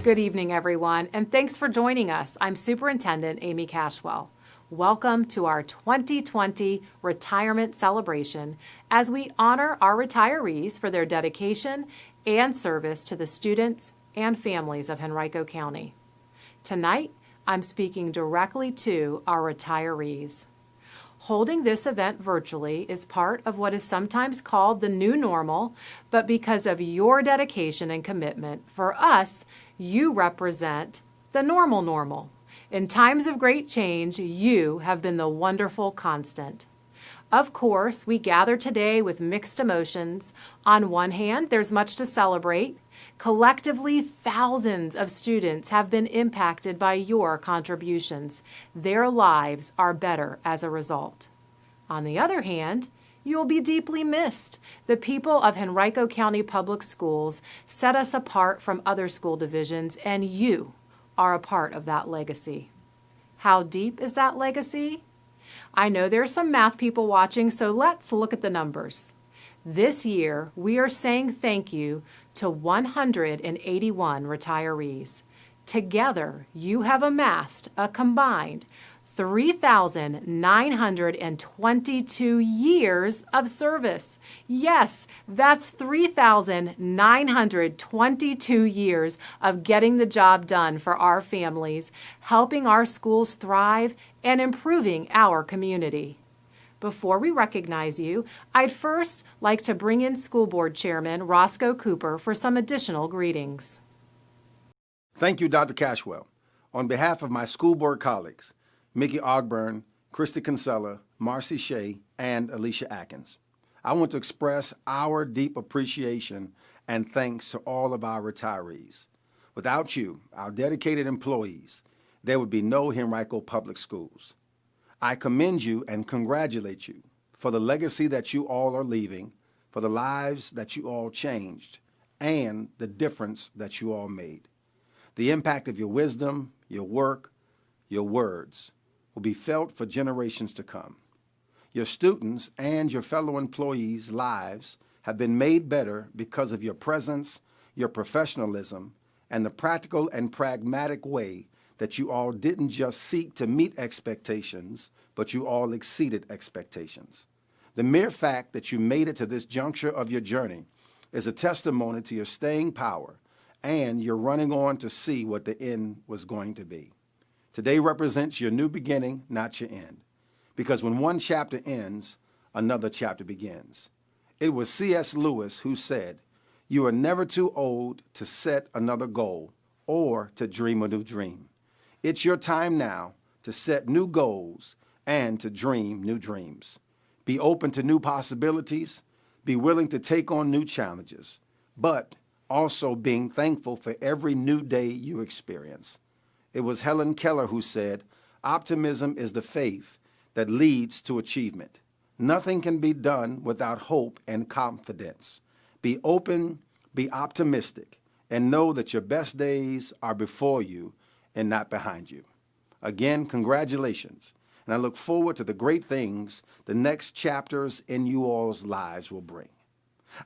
Good evening, everyone, and thanks for joining us. I'm Superintendent Amy Cashwell. Welcome to our 2020 retirement celebration as we honor our retirees for their dedication and service to the students and families of Henrico County. Tonight, I'm speaking directly to our retirees. Holding this event virtually is part of what is sometimes called the new normal, but because of your dedication and commitment, for us, you represent the normal. In times of great change, you have been the wonderful constant. Of course, we gather today with mixed emotions. On one hand, there's much to celebrate. Collectively, thousands of students have been impacted by your contributions. Their lives are better as a result. On the other hand, you'll be deeply missed. The people of Henrico County Public Schools set us apart from other school divisions, and you are a part of that legacy. How deep is that legacy? I know there are some math people watching, so let's look at the numbers. This year, we are saying thank you to 181 retirees. Together, you have amassed a combined 3,922 years of service. Yes, that's 3,922 years of getting the job done for our families, helping our schools thrive, and improving our community. Before we recognize you, I'd first like to bring in School Board Chairman Roscoe Cooper for some additional greetings. Thank you, Dr. Cashwell. On behalf of my school board colleagues, Mickey Ogburn, Christy Kinsella, Marcy Shea, and Alicia Atkins, I want to express our deep appreciation and thanks to all of our retirees. Without you, our dedicated employees, there would be no Henrico Public Schools. I commend you and congratulate you for the legacy that you all are leaving, for the lives that you all changed, and the difference that you all made. The impact of your wisdom, your work, your words will be felt for generations to come. Your students and your fellow employees' lives have been made better because of your presence, your professionalism, and the practical and pragmatic way that you all didn't just seek to meet expectations, but you all exceeded expectations. The mere fact that you made it to this juncture of your journey is a testimony to your staying power, and you're running on to see what the end was going to be. Today represents your new beginning, not your end, because when one chapter ends, another chapter begins. It was C.S. Lewis who said, "You are never too old to set another goal or to dream a new dream." It's your time now to set new goals and to dream new dreams. Be open to new possibilities, be willing to take on new challenges, but also being thankful for every new day you experience. It was Helen Keller who said, "Optimism is the faith that leads to achievement. Nothing can be done without hope and confidence. Be open, be optimistic, and know that your best days are before you and not behind you." Again, congratulations, and I look forward to the great things the next chapters in you all's lives will bring.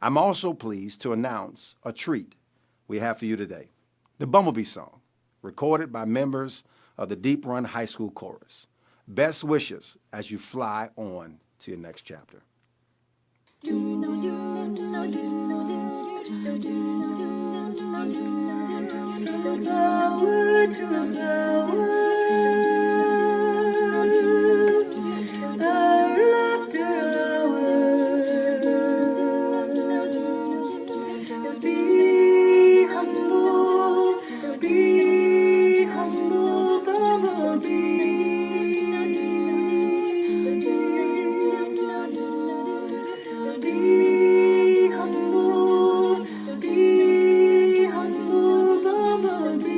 I'm also pleased to announce a treat we have for you today, the Bumblebee Song, recorded by members of the Deep Run High School Chorus. Best wishes as you fly on to your next chapter. Flower to a flower, hour after hour. Be humble, bumblebee. Be humble, bumblebee.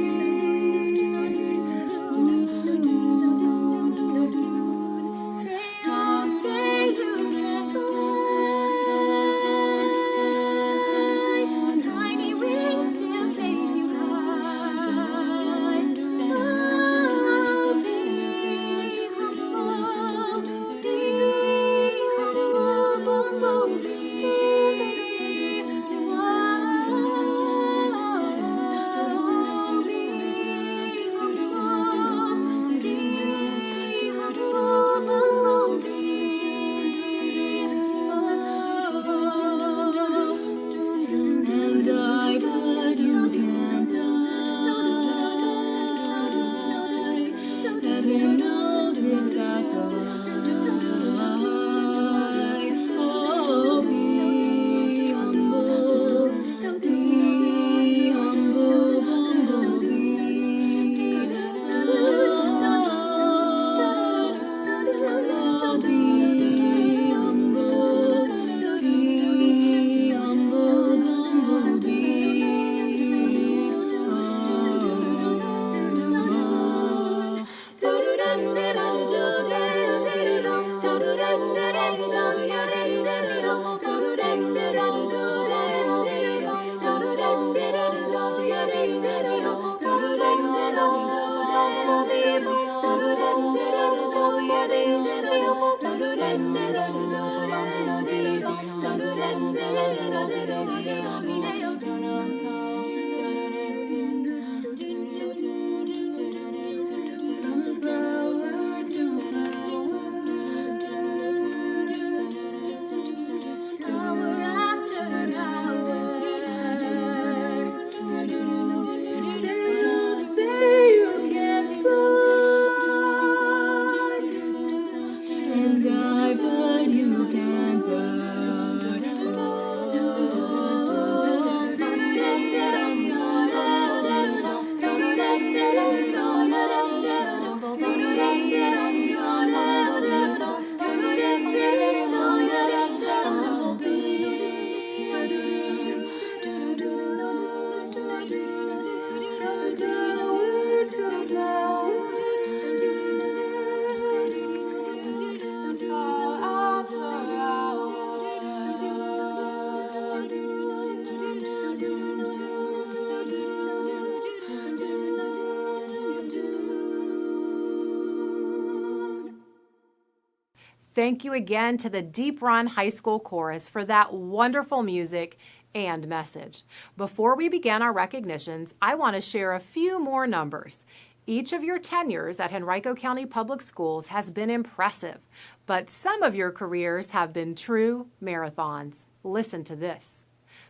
Thank you again to the Deep Run High School Chorus for that wonderful music and message. Before we begin our recognitions, I want to share a few more numbers. Each of your tenures at Henrico County Public Schools has been impressive, but some of your careers have been true marathons. Listen to this.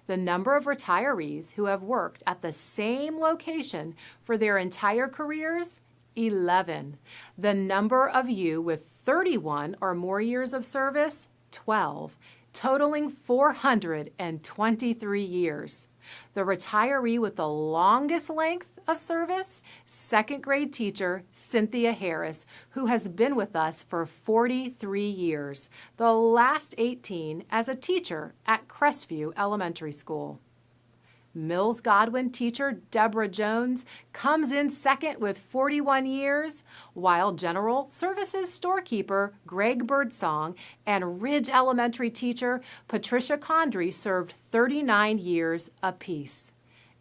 The number of retirees who have worked at the same location for their entire careers, 11. The number of you with 31 or more years of service, 12, totaling 423 years. The retiree with the longest length of service, second grade teacher Cynthia Harris, who has been with us for 43 years, the last 18 as a teacher at Crestview Elementary School. Mills Godwin teacher Deborah Jones comes in second with 41 years, while General Services storekeeper Greg Birdsong and Ridge Elementary teacher Patricia Condry served 39 years apiece.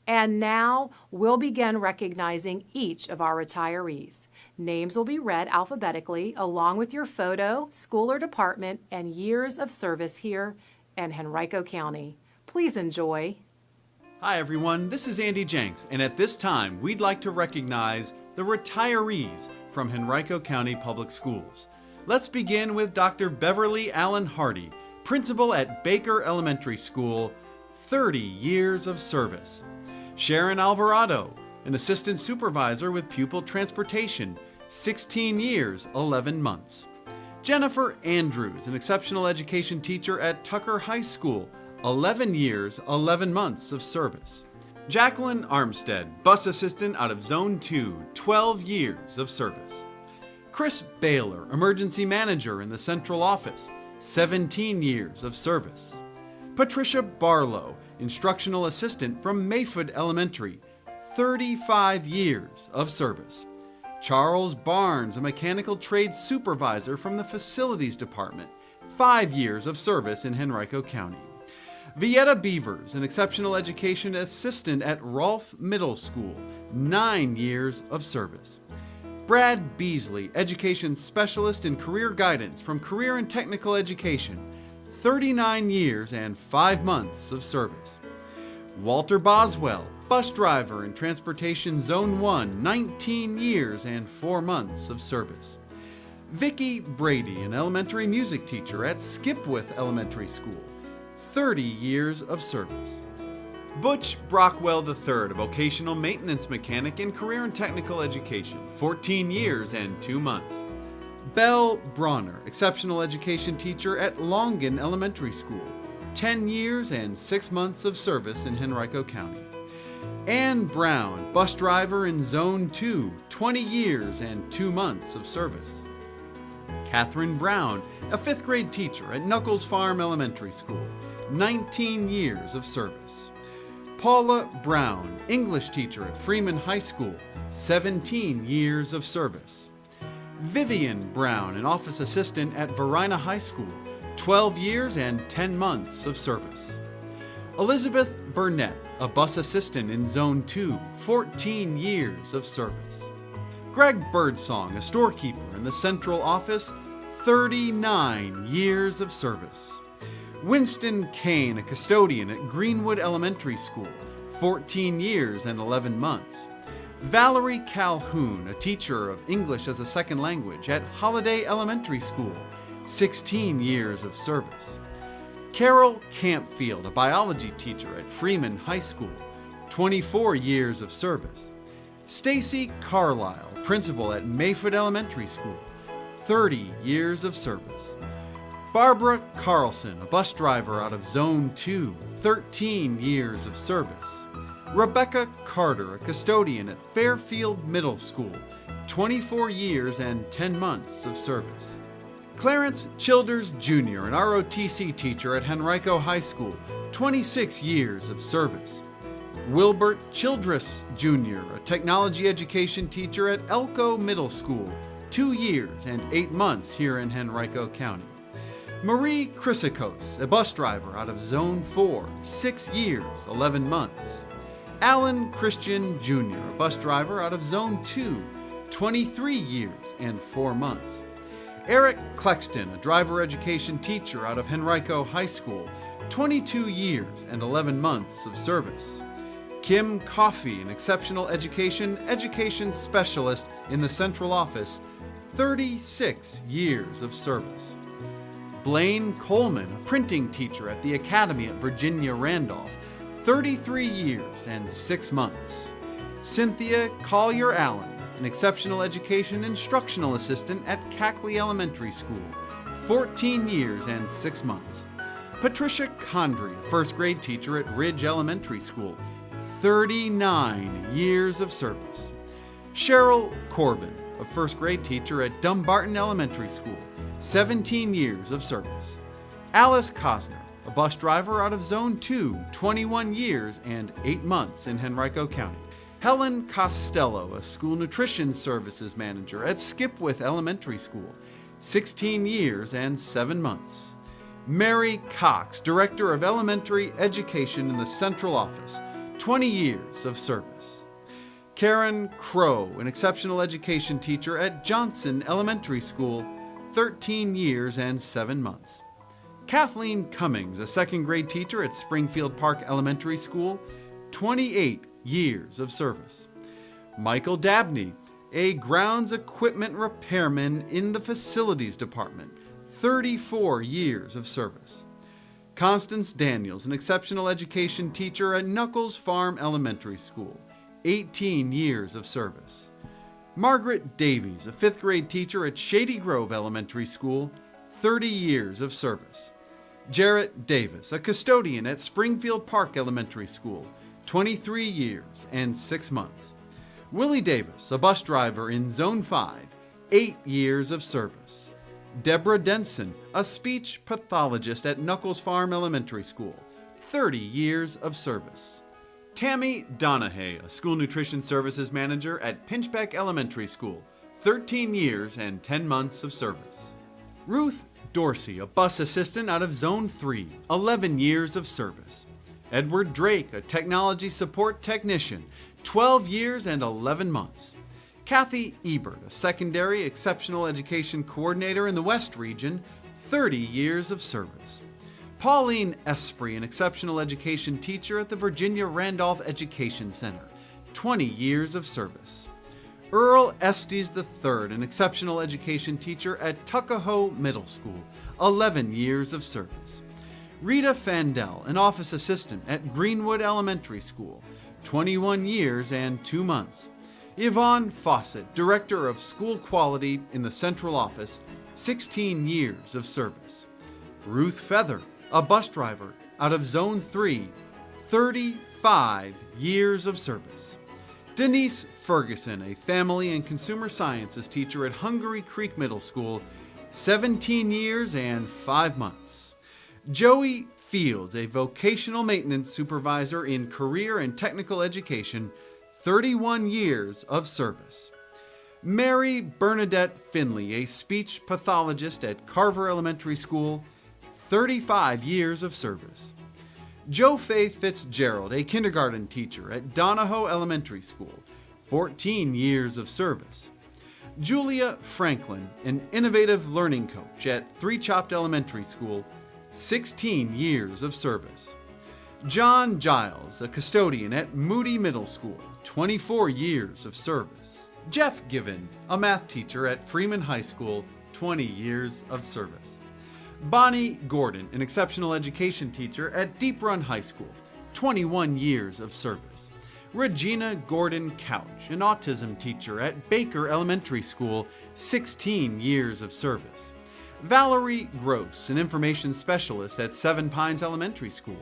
And now we'll begin recognizing each of our retirees. Names will be read alphabetically along with your photo, school or department, and years of service here in Henrico County. Please enjoy. Hi everyone, this is Andy Jenks, and at this time we'd like to recognize the retirees from Henrico County Public Schools. Let's begin with Dr. Beverly Allen Hardy, principal at Baker Elementary School, 30 years of service. Sharon Alvarado, an assistant supervisor with pupil transportation, 16 years, 11 months. Jennifer Andrews, an exceptional education teacher at Tucker High School, 11 years, 11 months of service. Jacqueline Armstead, bus assistant out of Zone 2, 12 years of service. Chris Baylor, emergency manager in the central office, 17 years of service. Patricia Barlow, instructional assistant from Mayfoot Elementary, 35 years of service. Charles Barnes, a mechanical trades supervisor from the facilities department, 5 years of service in Henrico County. Vieta Beavers, an exceptional education assistant at Rolfe Middle School, 9 years of service. Brad Beasley, education specialist in career guidance from Career and Technical Education, 39 years and 5 months of service. Walter Boswell, bus driver in Transportation Zone 1, 19 years and 4 months of service. Vicki Brady, an elementary music teacher at Skipwith Elementary School, 30 years of service. Butch Brockwell III, a vocational maintenance mechanic in Career and Technical Education, 14 years and 2 months. Belle Bronner, exceptional education teacher at Longan Elementary School, 10 years and 6 months of service in Henrico County. Ann Brown, bus driver in Zone 2, 20 years and 2 months of service. Catherine Brown, a 5th grade teacher at Knuckles Farm Elementary School, 19 years of service. Paula Brown, English teacher at Freeman High School, 17 years of service. Vivian Brown, an office assistant at Varina High School, 12 years and 10 months of service. Elizabeth Burnett, a bus assistant in Zone 2, 14 years of service. Greg Birdsong, a storekeeper in the central office, 39 years of service. Winston Kane, a custodian at Greenwood Elementary School, 14 years and 11 months. Valerie Calhoun, a teacher of English as a second language at Holiday Elementary School, 16 years of service. Carol Campfield, a biology teacher at Freeman High School, 24 years of service. Stacy Carlisle, principal at Mayfoot Elementary School, 30 years of service. Barbara Carlson, a bus driver out of Zone 2, 13 years of service. Rebecca Carter, a custodian at Fairfield Middle School, 24 years and 10 months of service. Clarence Childers Jr., an ROTC teacher at Henrico High School, 26 years of service. Wilbert Childress Jr., a technology education teacher at Elko Middle School, 2 years and 8 months here in Henrico County. Marie Chrysakos, a bus driver out of Zone 4, 6 years, 11 months. Alan Christian Jr., a bus driver out of Zone 2, 23 years and 4 months. Eric Clexton, a driver education teacher out of Henrico High School, 22 years and 11 months of service. Kim Coffey, an exceptional education specialist in the central office, 36 years of service. Blaine Coleman, a printing teacher at the Academy at Virginia Randolph, 33 years and 6 months. Cynthia Collier Allen, an exceptional education instructional assistant at Cackley Elementary School, 14 years and 6 months. Patricia Condry, a first grade teacher at Ridge Elementary School, 39 years of service. Cheryl Corbin, a first grade teacher at Dumbarton Elementary School, 17 years of service. Alice Cosner, a bus driver out of Zone 2, 21 years and 8 months in Henrico County. Helen Costello, a school nutrition services manager at Skipwith Elementary School, 16 years and 7 months. Mary Cox, director of elementary education in the central office, 20 years of service. Karen Crow, an exceptional education teacher at Johnson Elementary School, 13 years and 7 months. Kathleen Cummings, a second grade teacher at Springfield Park Elementary School, 28 years of service. Michael Dabney, a grounds equipment repairman in the facilities department, 34 years of service. Constance Daniels, an exceptional education teacher at Knuckles Farm Elementary School, 18 years of service. Margaret Davies, a fifth grade teacher at Shady Grove Elementary School, 30 years of service. Jarrett Davis, a custodian at Springfield Park Elementary School, 23 years and 6 months. Willie Davis, a bus driver in Zone 5, 8 years of service. Deborah Denson, a speech pathologist at Knuckles Farm Elementary School, 30 years of service. Tammy Donahue, a school nutrition services manager at Pinchbeck Elementary School, 13 years and 10 months of service. Ruth Dorsey, a bus assistant out of Zone 3, 11 years of service. Edward Drake, a technology support technician, 12 years and 11 months. Kathy Ebert, a secondary exceptional education coordinator in the West Region, 30 years of service. Pauline Esprit, an exceptional education teacher at the Virginia Randolph Education Center, 20 years of service. Earl Estes III, an exceptional education teacher at Tuckahoe Middle School, 11 years of service. Rita Fandel, an office assistant at Greenwood Elementary School, 21 years and 2 months. Yvonne Fawcett, Director of School Quality in the Central Office, 16 years of service. Ruth Feather, a bus driver out of Zone 3, 35 years of service. Denise Ferguson, a family and consumer sciences teacher at Hungary Creek Middle School, 17 years and 5 months. Joey Fields, a vocational maintenance supervisor in career and technical education, 31 years of service. Mary Bernadette Finley, a speech pathologist at Carver Elementary School, 35 years of service. Jo Faye Fitzgerald, a kindergarten teacher at Donahoe Elementary School, 14 years of service. Julia Franklin, an innovative learning coach at Three Chopt Elementary School, 16 years of service. John Giles, a custodian at Moody Middle School, 24 years of service. Jeff Given, a math teacher at Freeman High School, 20 years of service. Bonnie Gordon, an exceptional education teacher at Deep Run High School, 21 years of service. Regina Gordon Couch, an autism teacher at Baker Elementary School, 16 years of service. Valerie Gross, an information specialist at Seven Pines Elementary School,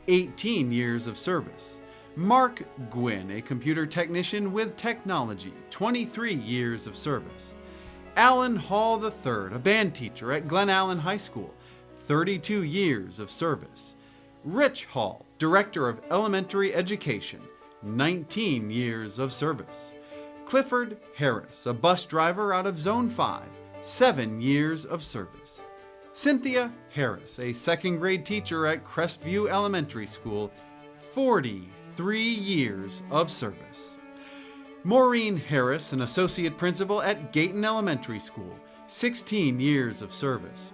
18 years of service. Mark Gwynn, a computer technician with technology, 23 years of service. Alan Hall III, a band teacher at Glen Allen High School, 32 years of service. Rich Hall, Director of Elementary Education, 19 years of service. Clifford Harris, a bus driver out of Zone 5, 7 years of service. Cynthia Harris, a second grade teacher at Crestview Elementary School, 43 years of service. Maureen Harris, an associate principal at Gayton Elementary School, 16 years of service.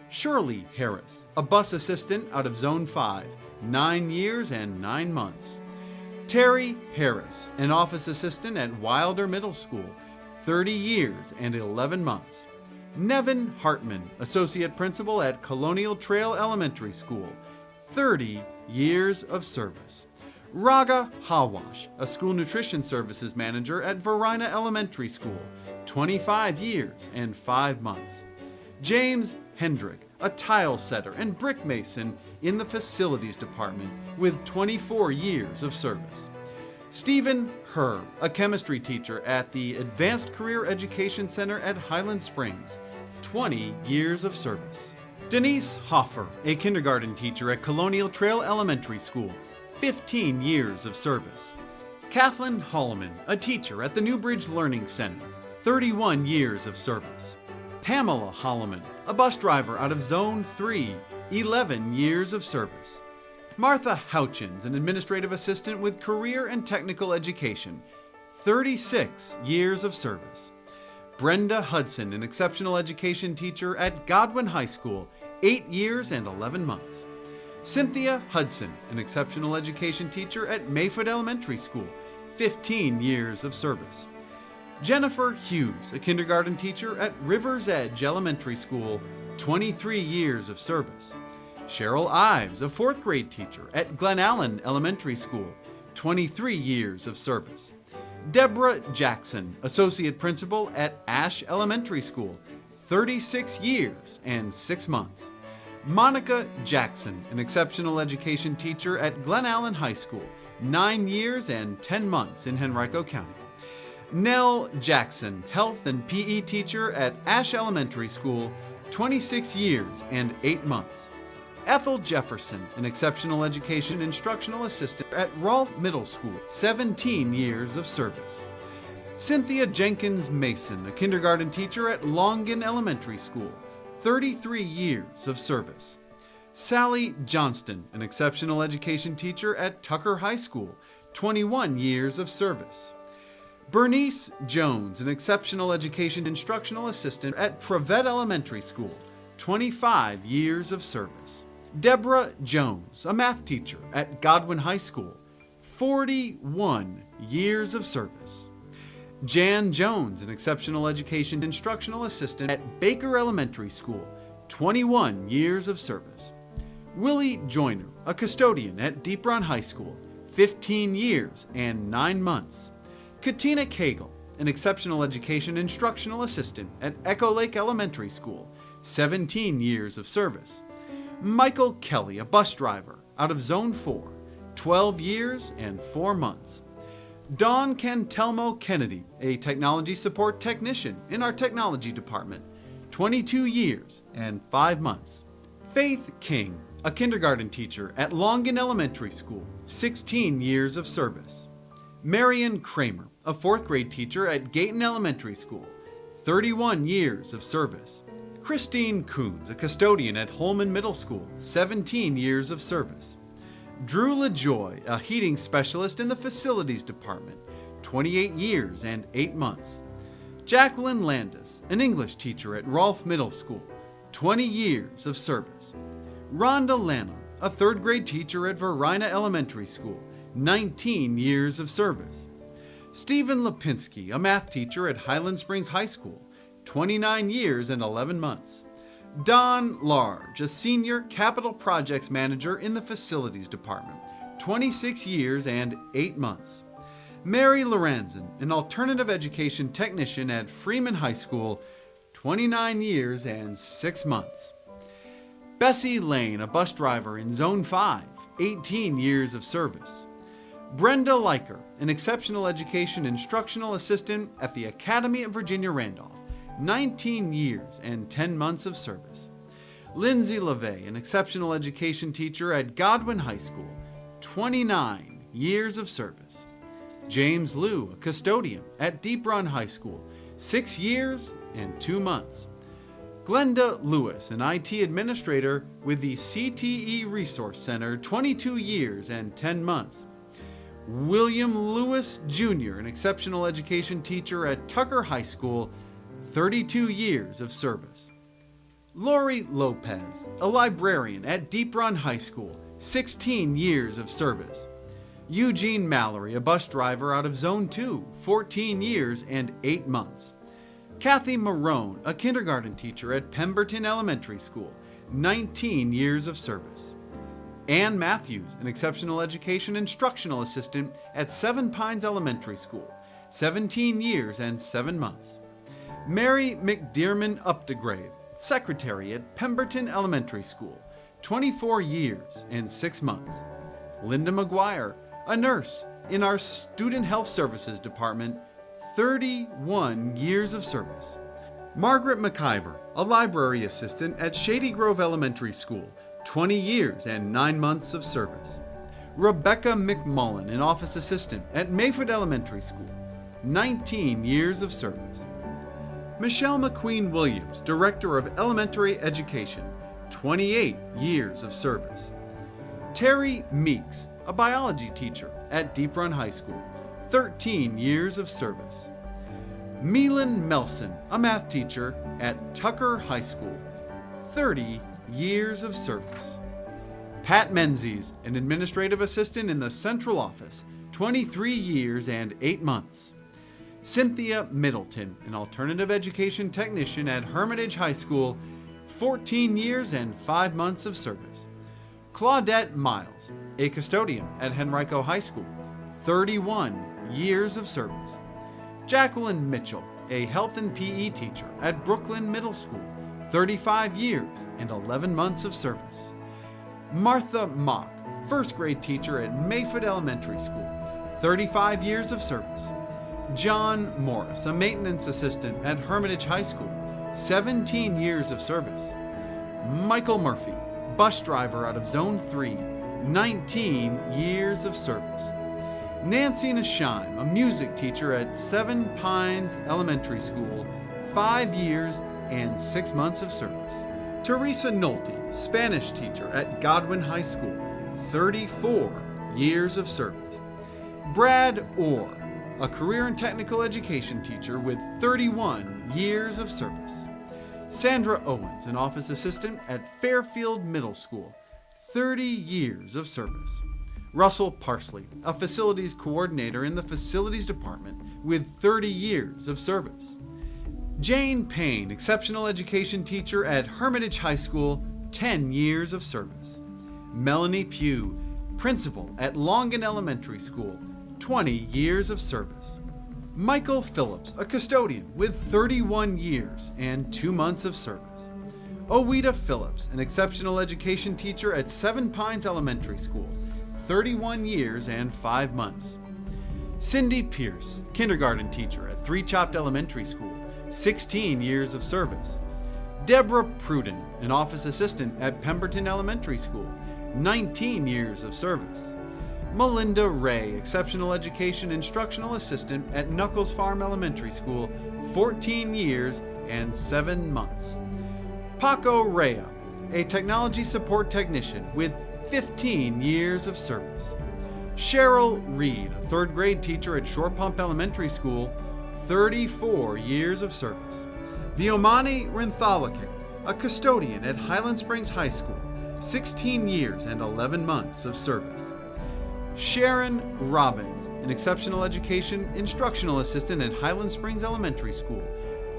Shirley Harris, a bus assistant out of Zone 5, 9 years and 9 months. Terry Harris, an office assistant at Wilder Middle School, 30 years and 11 months. Nevin Hartman, associate principal at Colonial Trail Elementary School, 30 years of service. Raga Hawash, a school nutrition services manager at Varina Elementary School, 25 years and 5 months. James Hendrick, a tile setter and brick mason in the facilities department with 24 years of service. Stephen Herb, a chemistry teacher at the Advanced Career Education Center at Highland Springs, 20 years of service. Denise Hoffer, a kindergarten teacher at Colonial Trail Elementary School, 15 years of service. Kathleen Holloman, a teacher at the Newbridge Learning Center, 31 years of service. Pamela Holloman, a bus driver out of Zone 3, 11 years of service. Martha Houchins, an administrative assistant with career and technical education, 36 years of service. Brenda Hudson, an exceptional education teacher at Godwin High School, 8 years and 11 months. Cynthia Hudson, an exceptional education teacher at Mayfoot Elementary School, 15 years of service. Jennifer Hughes, a kindergarten teacher at River's Edge Elementary School, 23 years of service. Cheryl Ives, a 4th grade teacher at Glen Allen Elementary School, 23 years of service. Deborah Jackson, associate principal at Ash Elementary School, 36 years and 6 months. Monica Jackson, an exceptional education teacher at Glen Allen High School, 9 years and 10 months in Henrico County. Nell Jackson, health and PE teacher at Ash Elementary School, 26 years and 8 months. Ethel Jefferson, an exceptional education instructional assistant at Rolfe Middle School, 17 years of service. Cynthia Jenkins Mason, a kindergarten teacher at Longin Elementary School, 33 years of service. Sally Johnston, an exceptional education teacher at Tucker High School, 21 years of service. Bernice Jones, an exceptional education instructional assistant at Trevette Elementary School, 25 years of service. Deborah Jones, a math teacher at Godwin High School, 41 years of service. Jan Jones, an exceptional education instructional assistant at Baker Elementary School, 21 years of service. Willie Joyner, a custodian at Deep Run High School, 15 years and 9 months. Katina Cagle, an exceptional education instructional assistant at Echo Lake Elementary School, 17 years of service. Michael Kelly, a bus driver out of Zone 4, 12 years and 4 months. Dawn Cantelmo Kennedy, a technology support technician in our technology department, 22 years and 5 months. Faith King, a kindergarten teacher at Longin Elementary School, 16 years of service. Marion Kramer, a 4th grade teacher at Gayton Elementary School, 31 years of service. Christine Coons, a custodian at Holman Middle School, 17 years of service. Drew LaJoy, a heating specialist in the facilities department, 28 years and 8 months. Jacqueline Landis, an English teacher at Rolfe Middle School, 20 years of service. Rhonda Lanham, a 3rd grade teacher at Varina Elementary School, 19 years of service. Stephen Lipinski, a math teacher at Highland Springs High School, 29 years and 11 months. Don Large, a senior capital projects manager in the facilities department, 26 years and 8 months. Mary Lorenzen, an alternative education technician at Freeman High School, 29 years and 6 months. Bessie Lane, a bus driver in Zone 5, 18 years of service. Brenda Leiker, an exceptional education instructional assistant at the Academy of Virginia Randolph, 19 years and 10 months of service. Lindsay LeVay, an exceptional education teacher at Godwin High School, 29 years of service. James Liu, a custodian at Deep Run High School, 6 years and 2 months. Glenda Lewis, an IT administrator with the CTE Resource Center, 22 years and 10 months. William Lewis Jr., an exceptional education teacher at Tucker High School, 32 years of service. Lori Lopez, a librarian at Deep Run High School, 16 years of service. Eugene Mallory, a bus driver out of Zone 2, 14 years and 8 months. Kathy Marone, a kindergarten teacher at Pemberton Elementary School, 19 years of service. Ann Matthews, an exceptional education instructional assistant at Seven Pines Elementary School, 17 years and 7 months. Mary McDearman Updegrave, secretary at Pemberton Elementary School, 24 years and 6 months. Linda McGuire, a nurse in our Student Health Services Department, 31 years of service. Margaret McIver, a library assistant at Shady Grove Elementary School, 20 years and 9 months of service. Rebecca McMullen, an office assistant at Mayford Elementary School, 19 years of service. Michelle McQueen Williams, Director of Elementary Education, 28 years of service. Terry Meeks, a biology teacher at Deep Run High School, 13 years of service. Meelan Melson, a math teacher at Tucker High School, 30 years of service. Pat Menzies, an administrative assistant in the central office, 23 years and 8 months. Cynthia Middleton, an alternative education technician at Hermitage High School, 14 years and 5 months of service. Claudette Miles, a custodian at Henrico High School, 31 years of service. Jacqueline Mitchell, a health and PE teacher at Brooklyn Middle School, 35 years and 11 months of service. Martha Mock, first grade teacher at Mayford Elementary School, 35 years of service. John Morris, a maintenance assistant at Hermitage High School, 17 years of service. Michael Murphy, bus driver out of Zone 3, 19 years of service. Nancy Nashime, a music teacher at Seven Pines Elementary School, 5 years and 6 months of service. Teresa Nolte, Spanish teacher at Godwin High School, 34 years of service. Brad Orr, a career and technical education teacher with 31 years of service. Sandra Owens, an office assistant at Fairfield Middle School, 30 years of service. Russell Parsley, a facilities coordinator in the facilities department with 30 years of service. Jane Payne, exceptional education teacher at Hermitage High School, 10 years of service. Melanie Pugh, principal at Longan Elementary School, 20 years of service. Michael Phillips, a custodian with 31 years and 2 months of service. Owita Phillips, an exceptional education teacher at Seven Pines Elementary School, 31 years and 5 months. Cindy Pierce, kindergarten teacher at Three Chopped Elementary School, 16 years of service. Deborah Pruden, an office assistant at Pemberton Elementary School, 19 years of service. Melinda Ray, exceptional education instructional assistant at Knuckles Farm Elementary School, 14 years and 7 months. Paco Rea, a technology support technician with 15 years of service. Cheryl Reed, a third grade teacher at Shore Pump Elementary School, 34 years of service. Viomani Rinthalake, a custodian at Highland Springs High School, 16 years and 11 months of service. Sharon Robbins, an exceptional education instructional assistant at Highland Springs Elementary School,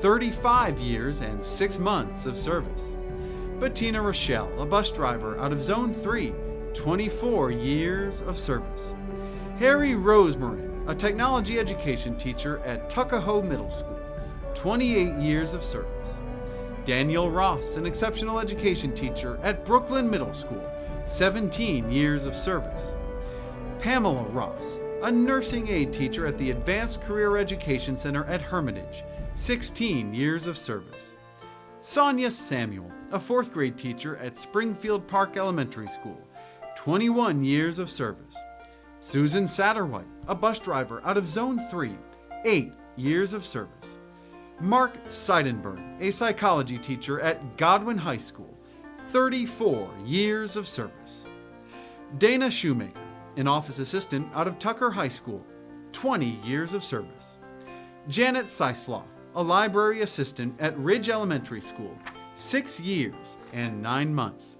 35 years and 6 months of service. Bettina Rochelle, a bus driver out of Zone 3, 24 years of service. Harry Rosemarin, a technology education teacher at Tuckahoe Middle School, 28 years of service. Daniel Ross, an exceptional education teacher at Brooklyn Middle School, 17 years of service. Pamela Ross, a nursing aide teacher at the Advanced Career Education Center at Hermitage, 16 years of service. Sonia Samuel, a fourth grade teacher at Springfield Park Elementary School, 21 years of service. Susan Satterwhite, a bus driver out of Zone 3, 8 years of service. Mark Seidenberg, a psychology teacher at Godwin High School, 34 years of service. Dana Shoemaker, an office assistant out of Tucker High School, 20 years of service. Janet Sisloff, a library assistant at Ridge Elementary School, 6 years and 9 months.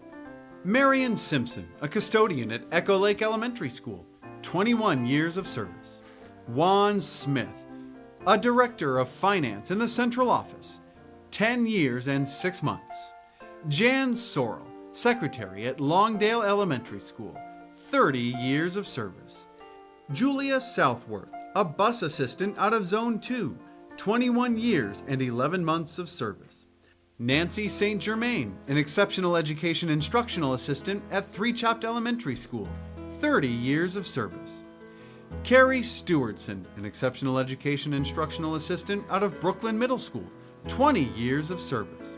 Marion Simpson, a custodian at Echo Lake Elementary School, 21 years of service. Juan Smith, a director of finance in the central office, 10 years and 6 months. Jan Sorrell, secretary at Longdale Elementary School, 30 years of service. Julia Southworth, a bus assistant out of Zone 2, 21 years and 11 months of service. Nancy St. Germain, an exceptional education instructional assistant at Three Chopt Elementary School, 30 years of service. Carrie Stewardson, an exceptional education instructional assistant out of Brooklyn Middle School, 20 years of service.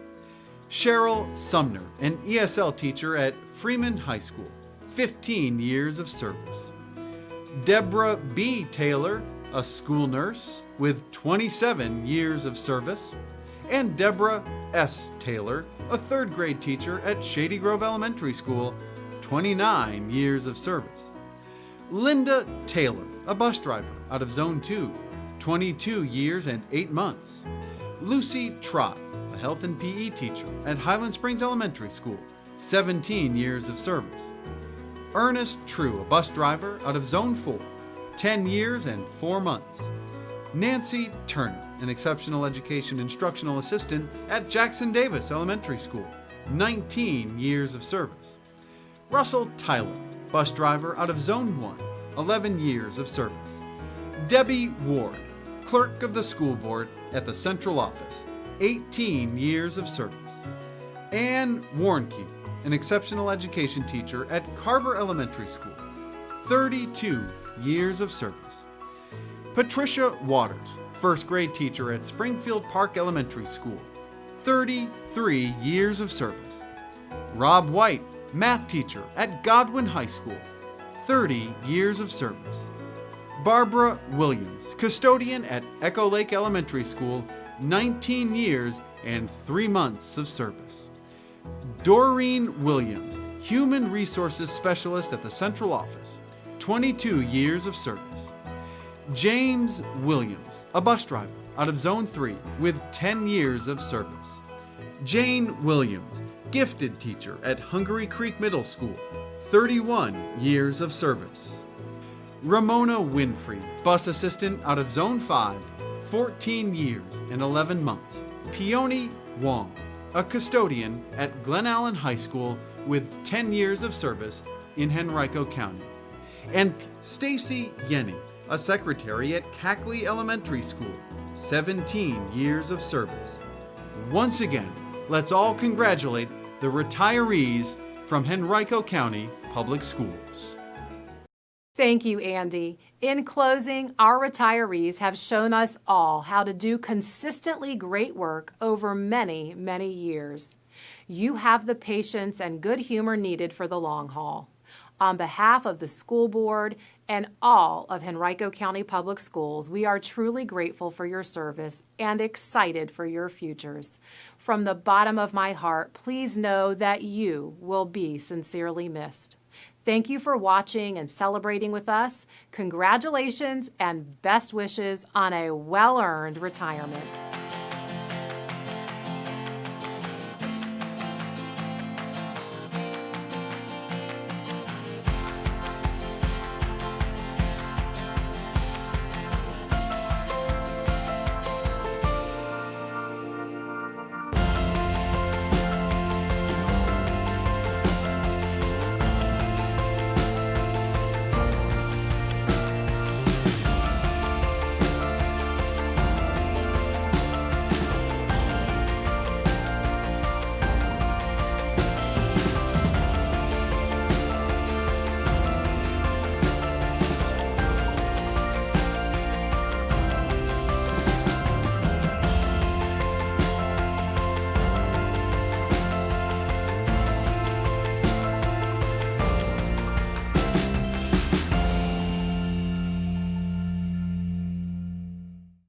Cheryl Sumner, an ESL teacher at Freeman High School, 15 years of service. Deborah B. Taylor, a school nurse with 27 years of service. And Deborah S. Taylor, a third grade teacher at Shady Grove Elementary School, 29 years of service. Linda Taylor, a bus driver out of Zone 2, 22 years and 8 months. Lucy Trott, a health and PE teacher at Highland Springs Elementary School, 17 years of service. Ernest True, a bus driver out of Zone 4, 10 years and 4 months. Nancy Turner, an exceptional education instructional assistant at Jackson Davis Elementary School, 19 years of service. Russell Tyler, bus driver out of Zone 1, 11 years of service. Debbie Ward, clerk of the school board at the central office, 18 years of service. Ann Warnke, an exceptional education teacher at Carver Elementary School, 32 years of service. Patricia Waters, first grade teacher at Springfield Park Elementary School, 33 years of service. Rob White, math teacher at Godwin High School, 30 years of service. Barbara Williams, custodian at Echo Lake Elementary School, 19 years and 3 months of service. Doreen Williams, human resources specialist at the central office, 22 years of service. James Williams, a bus driver out of Zone 3 with 10 years of service. Jane Williams, gifted teacher at Hungary Creek Middle School, 31 years of service. Ramona Winfrey, bus assistant out of Zone 5, 14 years and 11 months. Peony Wong, a custodian at Glen Allen High School with 10 years of service in Henrico County. And Stacy Yenning, a secretary at Cackley Elementary School, 17 years of service. Once again, let's all congratulate the retirees from Henrico County Public Schools. Thank you, Andy. In closing, our retirees have shown us all how to do consistently great work over many, many years. You have the patience and good humor needed for the long haul. On behalf of the school board and all of Henrico County Public Schools, we are truly grateful for your service and excited for your futures. From the bottom of my heart, please know that you will be sincerely missed. Thank you for watching and celebrating with us. Congratulations and best wishes on a well-earned retirement.